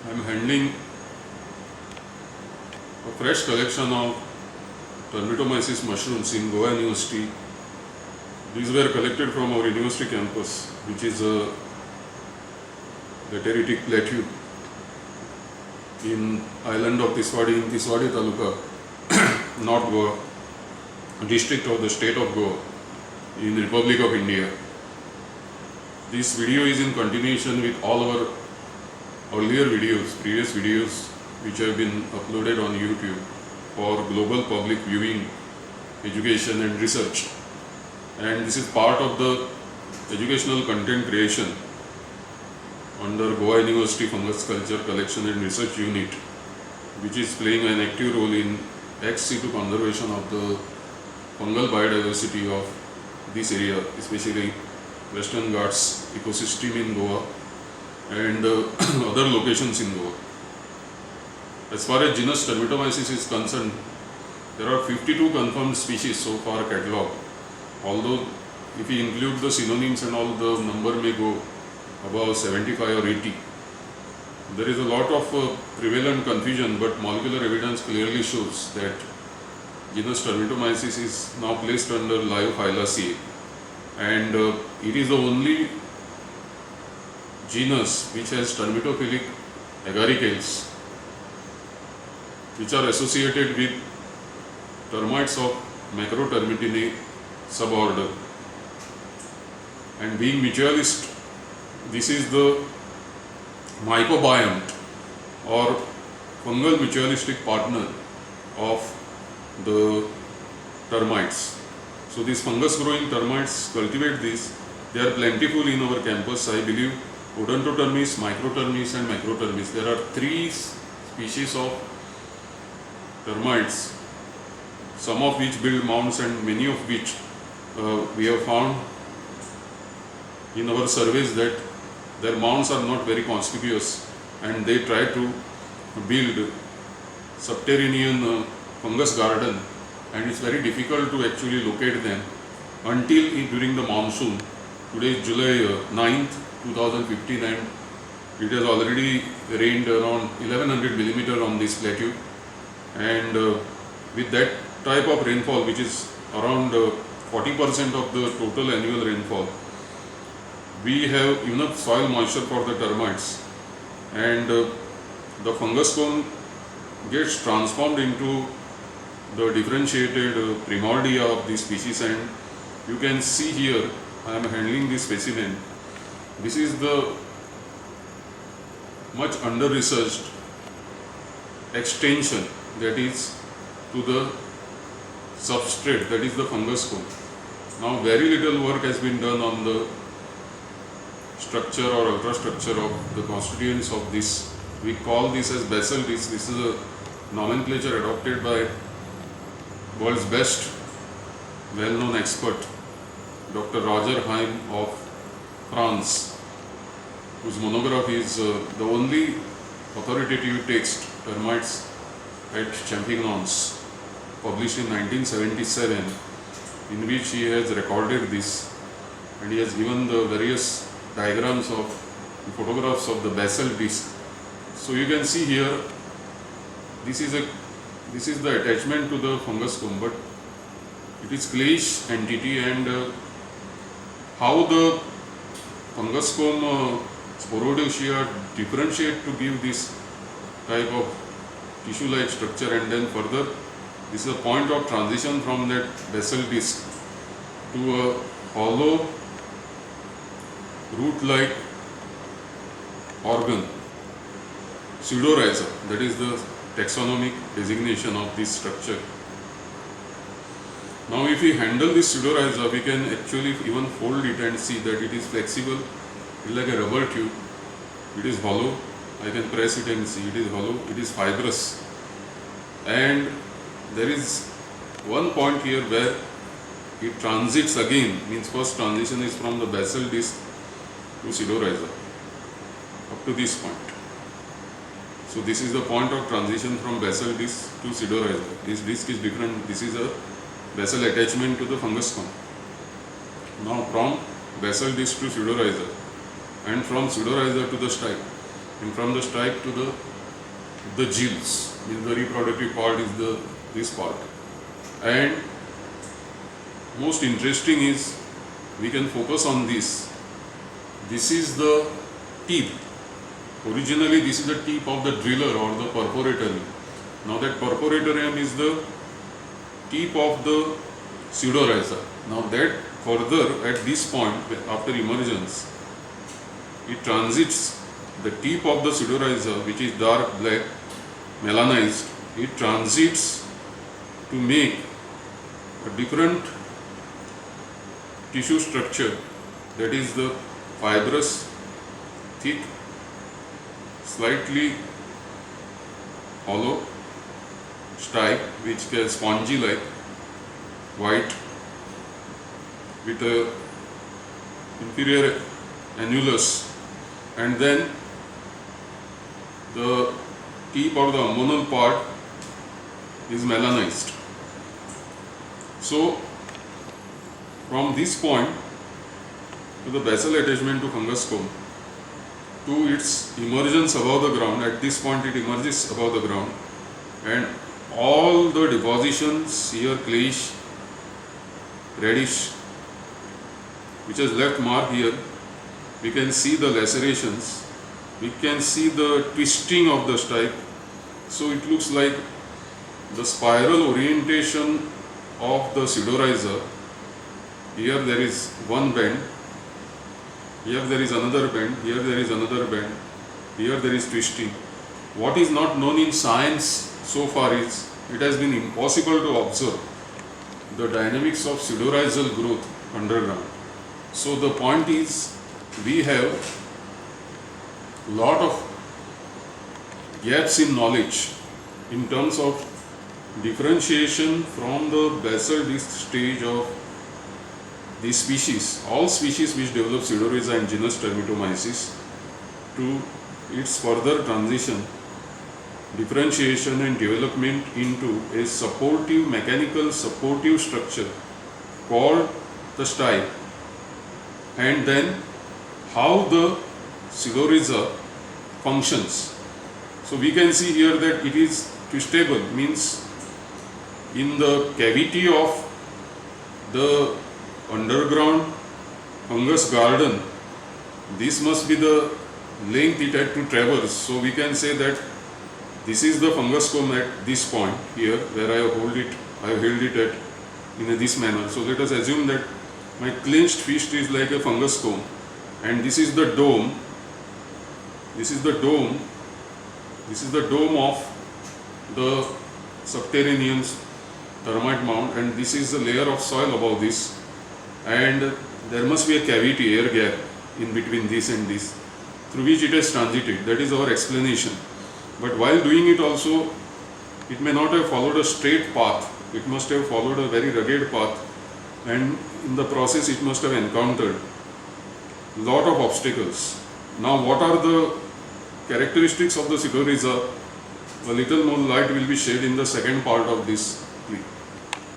I am handling a fresh collection of Termitomyces mushrooms in Goa University. These were collected from our university campus, which is a lateritic plateau in island of Tiswadi, in Tiswadi Taluka, North Goa, district of the state of Goa, in Republic of India. This video is in continuation with all our earlier videos, previous videos which have been uploaded on YouTube for global public viewing, education and research. And this is part of the educational content creation under Goa University Fungus Culture Collection and Research Unit, which is playing an active role in ex situ conservation of the fungal biodiversity of this area, especially Western Ghats ecosystem in Goa and other locations in Goa. As far as genus Termitomyces is concerned, there are 52 confirmed species so far catalogued. Although if we include the synonyms and all, the number may go above 75 or 80. There is a lot of prevalent confusion, but molecular evidence clearly shows that genus Termitomyces is now placed under Lyophila, and it is the only genus which has termitophilic agaricales, which are associated with termites of Macrotermitinae suborder. And being mutualist, this is the mycobiont or fungal mutualistic partner of the termites. So these fungus growing termites cultivate this. They are plentiful in our campus. I believe Odontotermes, Microtermes and Macrotermes. There are 3 species of termites, some of which build mounds and many of which we have found in our surveys that their mounds are not very conspicuous, and they try to build subterranean fungus garden, and it's very difficult to actually locate them until during the monsoon. Today is July 9th, 2015, and it has already rained around 1100 millimeter on this plateau, and with that type of rainfall, which is around 40% of the total annual rainfall, we have enough soil moisture for the termites, and the fungus comb gets transformed into the differentiated primordia of this species. And you can see here, I am handling this specimen. This is the much under researched extension, that is to the substrate, that is the fungus comb. Now very little work has been done on the structure or ultrastructure of the constituents of this. We call this as basal disc. This is a nomenclature adopted by world's best well-known expert, Dr. Roger Heim of France, whose monograph is the only authoritative text, Termites et Champignons, published in 1977, in which he has recorded this, and he has given the various diagrams of photographs of the basal disc. So you can see here, this is the attachment to the fungus comb, but it is clayish entity, and how the fungus comb Sporodiocia differentiate to give this type of tissue-like structure, and then further this is a point of transition from that basal disc to a hollow root-like organ, pseudorhiza. That is the taxonomic designation of this structure. Now if we handle this pseudorhiza, we can actually even fold it and see that it is flexible. It is like a rubber tube. It is hollow. I can press it and see it is hollow. It is fibrous. And there is one point here where it transits again, means first transition is from the basal disc to pseudorhiza up to this point. So this is the point of transition from basal disc to pseudorhiza. This disc is different. This is a basal attachment to the fungus comb. Now from basal disc to pseudorhiza, and from pseudorhiza to the style. and from the stripe to the gills, means the reproductive part is this part. And most interesting is we can focus on this. This is the tip. Originally this is the tip of the driller or the perforatorium. Now that perforatorium is the tip of the pseudorhiza. Now that further at this point after emergence, it transits the tip of the pseudorhiza, which is dark black melanized, it transits to make a different tissue structure, that is the fibrous, thick, slightly hollow stripe, which is spongy like, white, with a inferior annulus, and then the tip or the ammonal part is melanized. So from this point to the basal attachment to fungus comb to its emergence above the ground, at this point it emerges above the ground, and all the depositions here, clayish, reddish, which has left mark here, we can see the lacerations, we can see the twisting of the stripe. So it looks like the spiral orientation of the pseudorhiza. Here there is one bend, here there is another bend, here there is another bend, here there is twisting. What is not known in science so far is it has been impossible to observe the dynamics of pseudorhizal growth underground. So the point is, we have lot of gaps in knowledge in terms of differentiation from the basal disc stage of these species, all species which develop pseudorhiza and genus Termitomyces, to its further transition, differentiation and development into a supportive, mechanical supportive structure called the stipe, and then how the pseudorhiza functions. So we can see here that it is twistable, means in the cavity of the underground fungus garden, this must be the length it had to traverse. So we can say that this is the fungus comb at this point here, where I have held it at in this manner. So let us assume that my clenched fist is like a fungus comb, and this is the dome. This is the dome. This is the dome of the subterranean termite mound, and this is the layer of soil above this. And there must be a cavity, air gap in between this and this, through which it has transited. That is our explanation. But while doing it also, it may not have followed a straight path. It must have followed a very rugged path, and in the process it must have encountered a lot of obstacles. Now what are the characteristics of the pseudorhiza? A little more light will be shed in the second part of this clip.